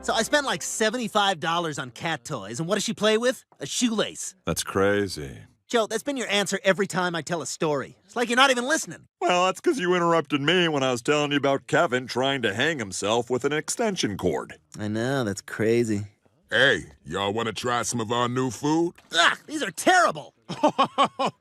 So I spent like $75 on cat toys, and what does she play with? A shoelace. That's crazy. Joe, that's been your answer every time I tell a story. It's like you're not even listening. Well, that's because you interrupted me when I was telling you about Kevin trying to hang himself with an extension cord. I know, that's crazy. Hey, y'all want to try some of our new food? Ugh, these are terrible.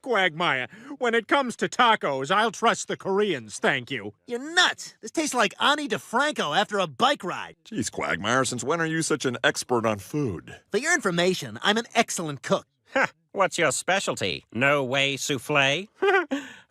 Quagmire, when it comes to tacos, I'll trust the Koreans, thank you. You're nuts. This tastes like Ani DeFranco after a bike ride. Geez, Quagmire, since when are you such an expert on food? For your information, I'm an excellent cook. Huh, what's your specialty? No way souffle?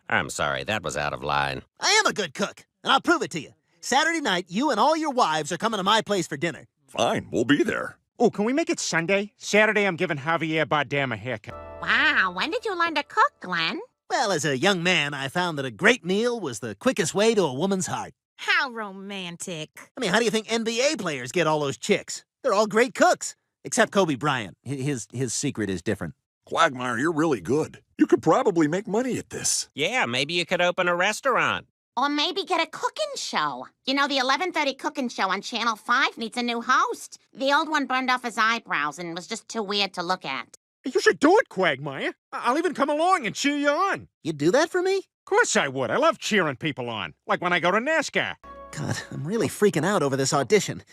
I'm sorry, that was out of line. I am a good cook, and I'll prove it to you. Saturday night, you and all your wives are coming to my place for dinner. Fine, we'll be there. Oh, can we make it Sunday? Saturday, I'm giving Javier Bardem a haircut. Wow, when did you learn to cook, Glenn? Well, as a young man, I found that a great meal was the quickest way to a woman's heart. How romantic. I mean, how do you think NBA players get all those chicks? They're all great cooks. Except Kobe Bryant. His secret is different. Quagmire, you're really good. You could probably make money at this. Yeah, maybe you could open a restaurant. Or maybe get a cooking show. You know, the 11:30 cooking show on Channel 5 needs a new host. The old one burned off his eyebrows and was just too weird to look at. You should do it, Quagmire. I'll even come along and cheer you on. You'd do that for me? Of course I would. I love cheering people on. Like when I go to NASCAR. God, I'm really freaking out over this audition.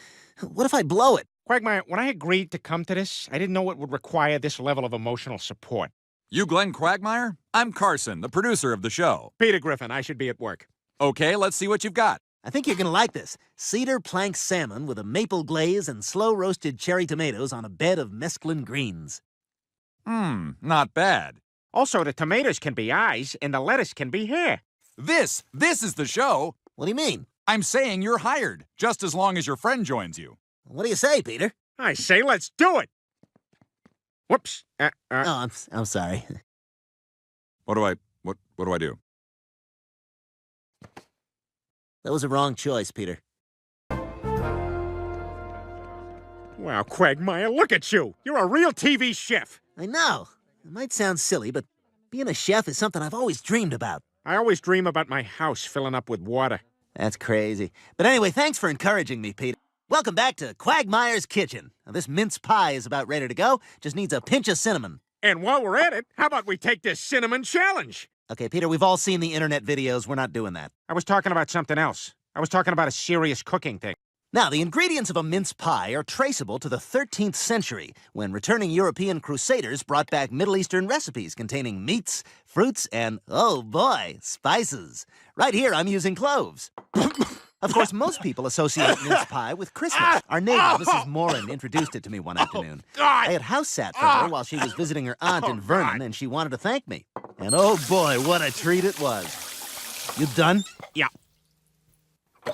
What if I blow it? Quagmire, when I agreed to come to this, I didn't know it would require this level of emotional support. You Glenn Quagmire? I'm Carson, the producer of the show. Peter Griffin, I should be at work. Okay, let's see what you've got. I think you're gonna like this. Cedar plank salmon with a maple glaze and slow-roasted cherry tomatoes on a bed of mesclun greens. Not bad. Also, the tomatoes can be eyes and the lettuce can be hair. This is the show. What do you mean? I'm saying you're hired, just as long as your friend joins you. What do you say, Peter? I say let's do it. Whoops. Oh, I'm sorry. What do I do? That was a wrong choice, Peter. Wow, Quagmire, look at you. You're a real TV chef. I know. It might sound silly, but being a chef is something I've always dreamed about. I always dream about my house filling up with water. That's crazy. But anyway, thanks for encouraging me, Peter. Welcome back to Quagmire's Kitchen. Now, this mince pie is about ready to go. Just needs a pinch of cinnamon. And while we're at it, how about we take this cinnamon challenge? Okay, Peter, we've all seen the internet videos. We're not doing that. I was talking about something else. I was talking about a serious cooking thing. Now, the ingredients of a mince pie are traceable to the 13th century, when returning European crusaders brought back Middle Eastern recipes containing meats, fruits, and, oh boy, spices. Right here, I'm using cloves. Of course, most people associate mince pie with Christmas. Our neighbor, Mrs. Morin, introduced it to me one afternoon. I had house sat for her while she was visiting her aunt in Vernon, and she wanted to thank me. And oh boy, what a treat it was. You done? Yeah.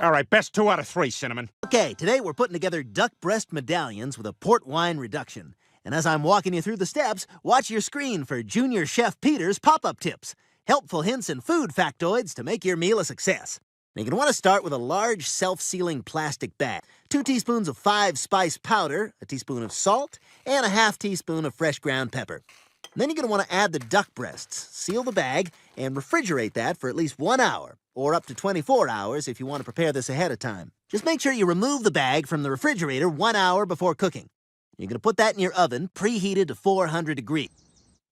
All right, best 2 out of 3, Cinnamon. Okay, today we're putting together duck breast medallions with a port wine reduction. And as I'm walking you through the steps, watch your screen for Junior Chef Peter's pop-up tips. Helpful hints and food factoids to make your meal a success. Now, you're going to want to start with a large self-sealing plastic bag. 2 teaspoons of 5-spice powder, a teaspoon of salt, and a ½ teaspoon of fresh ground pepper. And then you're going to want to add the duck breasts, seal the bag, and refrigerate that for at least 1 hour, or up to 24 hours if you want to prepare this ahead of time. Just make sure you remove the bag from the refrigerator 1 hour before cooking. You're going to put that in your oven, preheated to 400 degrees.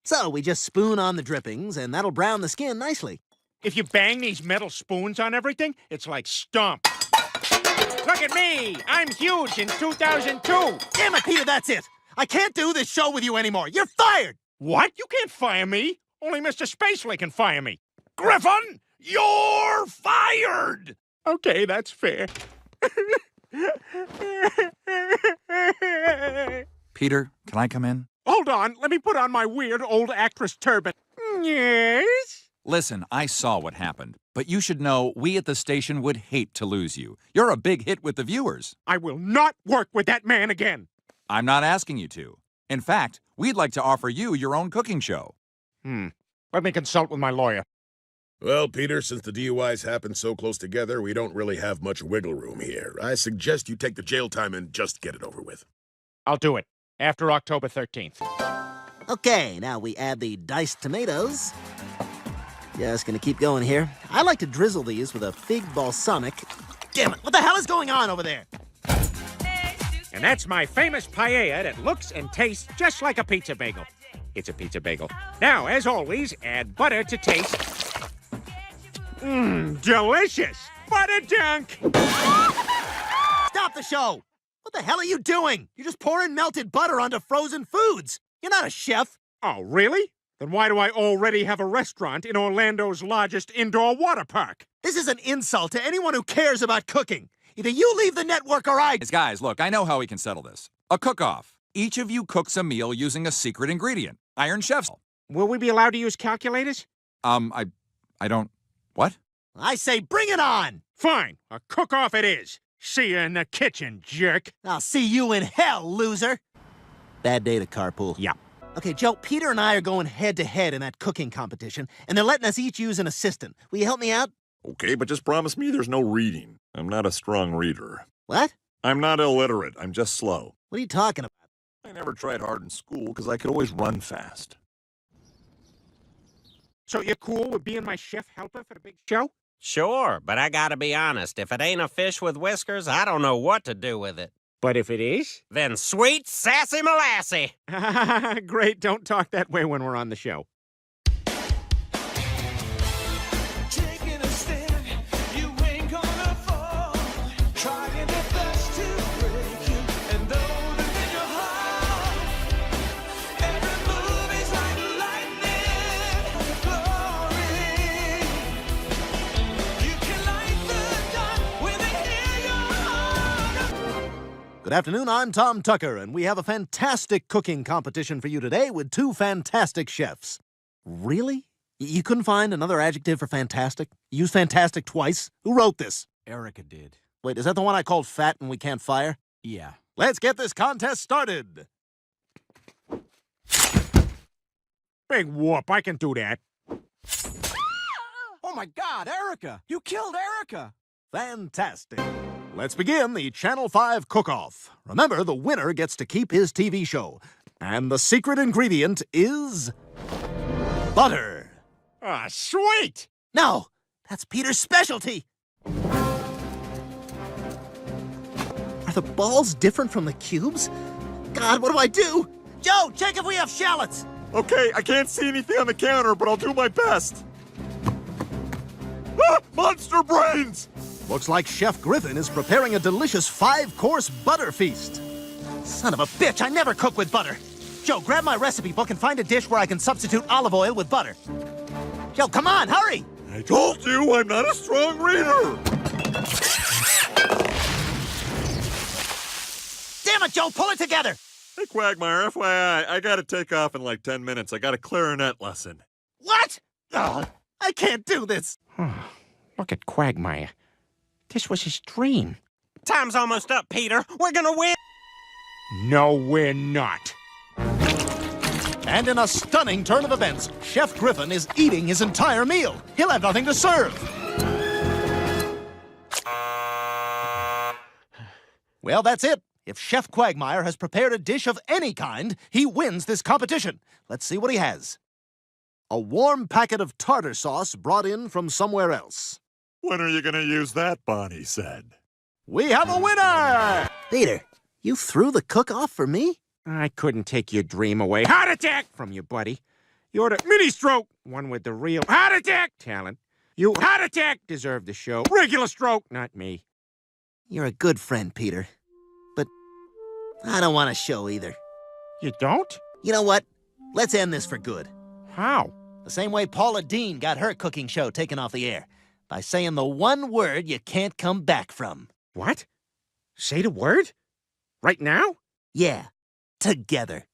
So we just spoon on the drippings, and that'll brown the skin nicely. If you bang these metal spoons on everything, it's like stomp. Look at me! I'm huge in 2002! Damn it, Peter, that's it! I can't do this show with you anymore. You're fired! What? You can't fire me. Only Mr. Spacely can fire me. Griffin, you're fired! Okay, that's fair. Peter, can I come in? Hold on, let me put on my weird old actress turban. Yes? Listen, I saw what happened, but you should know we at the station would hate to lose you. You're a big hit with the viewers. I will not work with that man again. I'm not asking you to. In fact, we'd like to offer you your own cooking show. Let me consult with my lawyer. Well, Peter, since the DUIs happened so close together, we don't really have much wiggle room here. I suggest you take the jail time and just get it over with. I'll do it. After October 13th. Okay, now we add the diced tomatoes. Just gonna keep going here. I like to drizzle these with a fig balsamic. Damn it, what the hell is going on over there? And that's my famous paella that looks and tastes just like a pizza bagel. It's a pizza bagel. Now, as always, add butter to taste. Mmm, delicious! Butter dunk! Stop the show! What the hell are you doing? You're just pouring melted butter onto frozen foods. You're not a chef. Oh, really? Then why do I already have a restaurant in Orlando's largest indoor water park? This is an insult to anyone who cares about cooking. Either you leave the network or I... Guys, look, I know how we can settle this. A cook-off. Each of you cooks a meal using a secret ingredient. Iron Chef's. Will we be allowed to use calculators? I don't... What? I say bring it on! Fine, a cook-off it is. See you in the kitchen, jerk. I'll see you in hell, loser! Bad day to carpool. Yeah. Okay, Joe, Peter and I are going head-to-head in that cooking competition, and they're letting us each use an assistant. Will you help me out? Okay, but just promise me there's no reading. I'm not a strong reader. What? I'm not illiterate. I'm just slow. What are you talking about? I never tried hard in school because I could always run fast. So you're cool with being my chef helper for the big show? Sure, but I gotta be honest. If it ain't a fish with whiskers, I don't know what to do with it. But if it is? Then sweet sassy molassie. Great, don't talk that way when we're on the show. Taking a stand, you ain't gonna fall. Trying their best to break you, and though they're in your heart, every move is like lightning glory. You can light the dark when they hear your heart. Good afternoon, I'm Tom Tucker, and we have a fantastic cooking competition for you today with two fantastic chefs. Really? You couldn't find another adjective for fantastic? You used fantastic twice? Who wrote this? Erica did. Wait, is that the one I called fat and we can't fire? Yeah. Let's get this contest started! Big whoop, I can do that. Oh my God, Erica! You killed Erica! Fantastic. Let's begin the Channel 5 cook-off. Remember, the winner gets to keep his TV show. And the secret ingredient is... butter. Ah, sweet! No, that's Peter's specialty. Are the balls different from the cubes? God, what do I do? Joe, check if we have shallots. Okay, I can't see anything on the counter, but I'll do my best. Ah, monster brains! Looks like Chef Griffin is preparing a delicious 5-course butter feast. Son of a bitch, I never cook with butter. Joe, grab my recipe book and find a dish where I can substitute olive oil with butter. Joe, come on, hurry! I told you I'm not a strong reader! Damn it, Joe, pull it together! Hey, Quagmire, FYI, I gotta take off in like 10 minutes. I got a clarinet lesson. What? Oh, I can't do this. Look at Quagmire. This was his dream. Time's almost up, Peter. We're gonna win. No, we're not. And in a stunning turn of events, Chef Griffin is eating his entire meal. He'll have nothing to serve. Well, that's it. If Chef Quagmire has prepared a dish of any kind, he wins this competition. Let's see what he has. A warm packet of tartar sauce brought in from somewhere else. When are you gonna use that, Bonnie said? We have a winner! Peter, you threw the cook-off for me? I couldn't take your dream away. Heart attack from you, buddy. You're the mini stroke, one with the real heart attack talent. You heart attack deserve the show. Regular stroke, not me. You're a good friend, Peter. But I don't want a show either. You don't? You know what? Let's end this for good. How? The same way Paula Deen got her cooking show taken off the air. By saying the one word you can't come back from. What? Say the word? Right now? Yeah, together.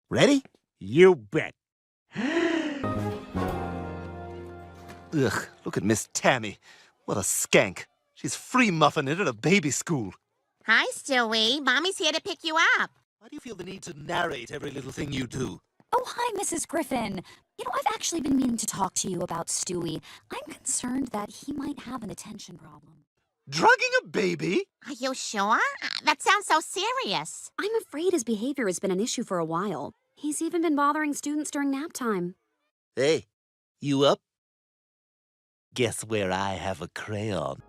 Ready? You bet. Ugh, look at Miss Tammy. What a skank. She's free muffining it at a baby school. Hi, Stewie. Mommy's here to pick you up. Why do you feel the need to narrate every little thing you do? Oh, hi, Mrs. Griffin. You know, I've actually been meaning to talk to you about Stewie. I'm concerned that he might have an attention problem. Drugging a baby? Are you sure? That sounds so serious. I'm afraid his behavior has been an issue for a while. He's even been bothering students during nap time. Hey, you up? Guess where I have a crayon.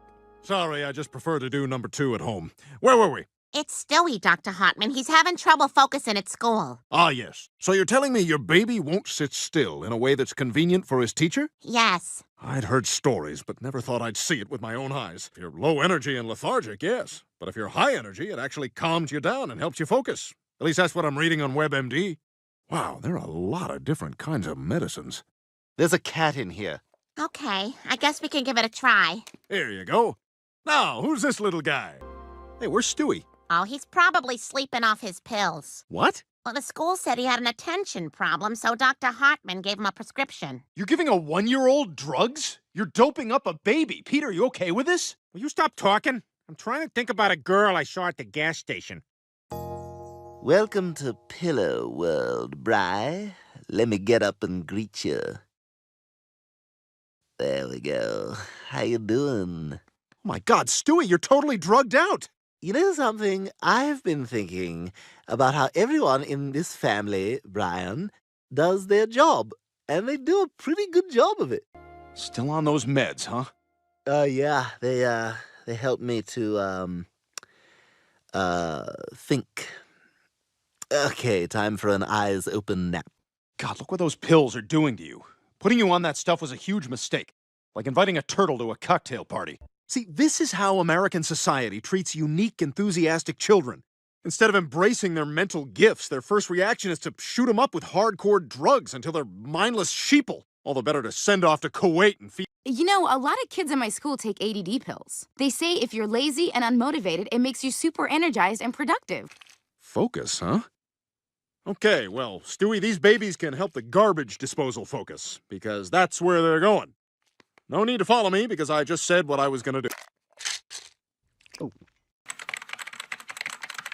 Sorry, I just prefer to do number 2 at home. Where were we? It's Stewie, Dr. Hartman. He's having trouble focusing at school. Ah, yes. So you're telling me your baby won't sit still in a way that's convenient for his teacher? Yes. I'd heard stories, but never thought I'd see it with my own eyes. If you're low energy and lethargic, yes. But if you're high energy, it actually calms you down and helps you focus. At least that's what I'm reading on WebMD. Wow, there are a lot of different kinds of medicines. There's a cat in here. Okay, I guess we can give it a try. Here you go. Now, who's this little guy? Hey, where's Stewie? Oh, he's probably sleeping off his pills. What? Well, the school said he had an attention problem, so Dr. Hartman gave him a prescription. You're giving a 1-year-old drugs? You're doping up a baby. Peter, you okay with this? Will you stop talking? I'm trying to think about a girl I saw at the gas station. Welcome to Pillow World, Bri. Let me get up and greet you. There we go. How you doing? Oh my God, Stewie, you're totally drugged out. You know something? I've been thinking about how everyone in this family, Brian, does their job. And they do a pretty good job of it. Still on those meds, huh? Yeah, they help me to, think. Okay, time for an eyes open nap. God, look what those pills are doing to you. Putting you on that stuff was a huge mistake. Like inviting a turtle to a cocktail party. See, this is how American society treats unique, enthusiastic children. Instead of embracing their mental gifts, their first reaction is to shoot them up with hardcore drugs until they're mindless sheeple. All the better to send off to Kuwait and feed. You know, a lot of kids in my school take ADD pills. They say if you're lazy and unmotivated, it makes you super energized and productive. Focus, huh? Okay, well, Stewie, these babies can help the garbage disposal focus, because that's where they're going. No need to follow me, because I just said what I was gonna do. Oh.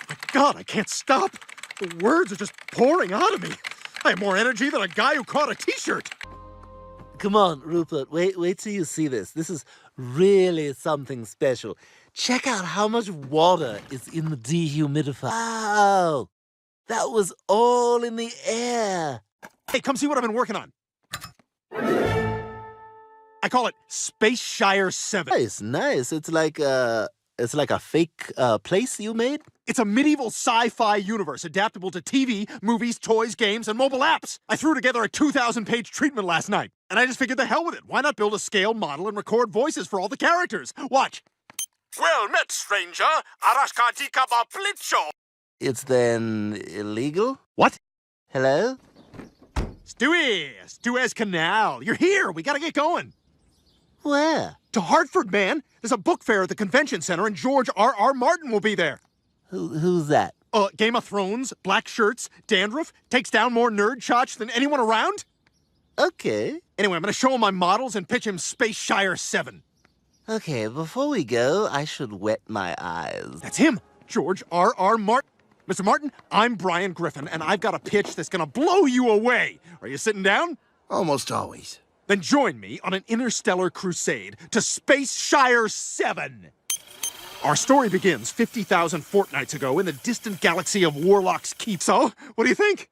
My God, I can't stop. The words are just pouring out of me. I have more energy than a guy who caught a t-shirt. Come on, Rupert, wait till you see this. This is really something special. Check out how much water is in the dehumidifier. Wow, that was all in the air. Hey, come see what I've been working on. I call it Space Shire 7. Nice. It's like a fake place you made? It's a medieval sci-fi universe adaptable to TV, movies, toys, games, and mobile apps. I threw together a 2,000-page treatment last night, and I just figured the hell with it. Why not build a scale model and record voices for all the characters? Watch. Well met, stranger. It's then illegal? What? Hello? Stewie's Canal. You're here. We gotta get going. Where? To Hartford, man. There's a book fair at the convention center, and George R.R. Martin will be there. Who's that? Game of Thrones, black shirts, dandruff, takes down more nerd shots than anyone around. Okay. Anyway, I'm gonna show him my models and pitch him Space Shire 7. Okay, before we go, I should wet my eyes. That's him, George R.R. Martin. Mr. Martin, I'm Brian Griffin, and I've got a pitch that's gonna blow you away. Are you sitting down? Almost always. Then join me on an interstellar crusade to Space Shire 7. Our story begins 50,000 fortnights ago in the distant galaxy of Warlock's Keep. So, what do you think?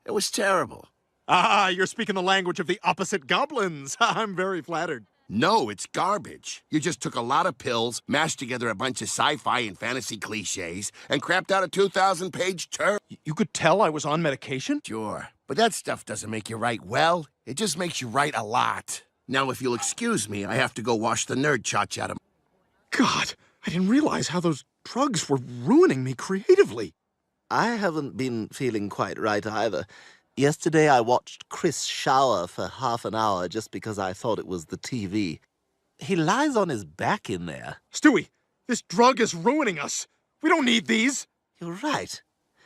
It was terrible. Ah, you're speaking the language of the opposite goblins. I'm very flattered. No, it's garbage. You just took a lot of pills, mashed together a bunch of sci-fi and fantasy cliches, and crapped out a 2,000-page turd. You could tell I was on medication? Sure, but that stuff doesn't make you write well. It just makes you write a lot. Now, if you'll excuse me, I have to go wash the nerd chotch out of... God, I didn't realize how those drugs were ruining me creatively. I haven't been feeling quite right either. Yesterday I watched Chris shower for half an hour just because I thought it was the TV. He lies on his back in there. Stewie, this drug is ruining us. We don't need these. You're right.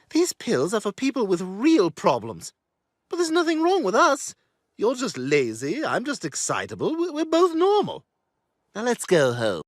These pills are for people with real problems. But there's nothing wrong with us. You're just lazy, I'm just excitable. We're both normal. Now let's go home.